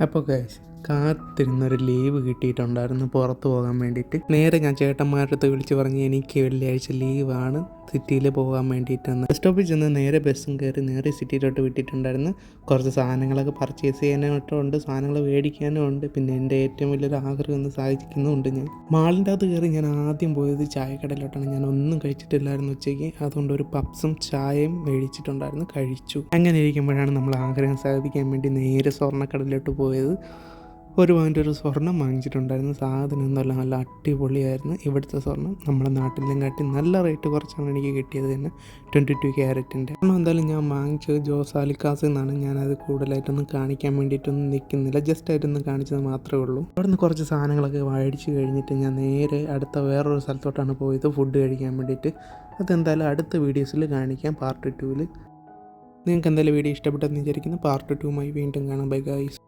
അപ്പോൾ guys കാത്തിരുന്നൊരു leave കിട്ടിയിട്ടുണ്ടായിരുന്നു പുറത്ത് പോകാൻ വേണ്ടിയിട്ട്. നേരെ ഞാൻ ചേട്ടന്മാരുടെ അടുത്ത് വിളിച്ച് പറഞ്ഞ് എനിക്ക് വെള്ളിയാഴ്ച ലീവാണ്, സിറ്റിയിൽ പോകാൻ വേണ്ടിയിട്ടെന്ന്. ബസ് സ്റ്റോപ്പിൽ ചെന്ന് നേരെ ബസ്സും കയറി നേരെ സിറ്റിയിലോട്ട് വിട്ടിട്ടുണ്ടായിരുന്നു. കുറച്ച് സാധനങ്ങളൊക്കെ പർച്ചേസ് ചെയ്യാനായിട്ടും ഉണ്ട്, സാധനങ്ങൾ മേടിക്കാനും ഉണ്ട്. പിന്നെ എൻ്റെ ഏറ്റവും വലിയൊരു ആഗ്രഹം ഒന്ന് സാധിക്കുന്നുമുണ്ട്. ഞാൻ മാളിൻ്റെ അകത്ത് കയറി ഞാൻ ആദ്യം പോയത് ചായക്കടയിലോട്ടാണ്. ഞാൻ ഒന്നും കഴിച്ചിട്ടില്ലായിരുന്നു ഉച്ചയ്ക്ക്, അതുകൊണ്ട് ഒരു പപ്സും ചായയും മേടിച്ചിട്ടുണ്ടായിരുന്നു, കഴിച്ചു. അങ്ങനെ ഇരിക്കുമ്പോഴാണ് നമ്മൾ ആഗ്രഹം സാധിക്കാൻ വേണ്ടി നേരെ സ്വർണ്ണക്കടയിലോട്ട് പോയത്. ഒരു പോയിൻ്റ് ഒരു സ്വർണ്ണം വാങ്ങിച്ചിട്ടുണ്ടായിരുന്നു. സാധനം എന്നല്ല നല്ല അടിപൊളിയായിരുന്നു. ഇവിടുത്തെ സ്വർണ്ണം നമ്മുടെ നാട്ടിലും കാട്ടി നല്ല റേറ്റ് കുറച്ചാണ് എനിക്ക് കിട്ടിയത് തന്നെ, 22 ക്യാരറ്റിൻ്റെ. സ്വർണ്ണം എന്തായാലും ഞാൻ വാങ്ങിച്ചത് ജോസ് ആലിക്കാസിൽ നിന്നാണ്. ഞാനത് കൂടുതലായിട്ടൊന്നും കാണിക്കാൻ വേണ്ടിയിട്ടൊന്നും നിൽക്കുന്നില്ല, ജസ്റ്റ് ആയിട്ടൊന്ന് കാണിച്ചത് മാത്രമേ ഉള്ളൂ. അവിടെ നിന്ന് കുറച്ച് സാധനങ്ങളൊക്കെ മേടിച്ച് കഴിഞ്ഞിട്ട് ഞാൻ നേരെ അടുത്ത വേറൊരു സ്ഥലത്തോട്ടാണ് പോയത് ഫുഡ് കഴിക്കാൻ വേണ്ടിയിട്ട്. അതെന്തായാലും അടുത്ത വീഡിയോസിൽ കാണിക്കാം, പാർട്ട് 2-ൽ. നിങ്ങൾക്ക് എന്തായാലും വീഡിയോ ഇഷ്ടപ്പെട്ടെന്ന് വിചാരിക്കുന്നു. പാർട്ട് 2മായി വീണ്ടും കാണാം. Bye guys.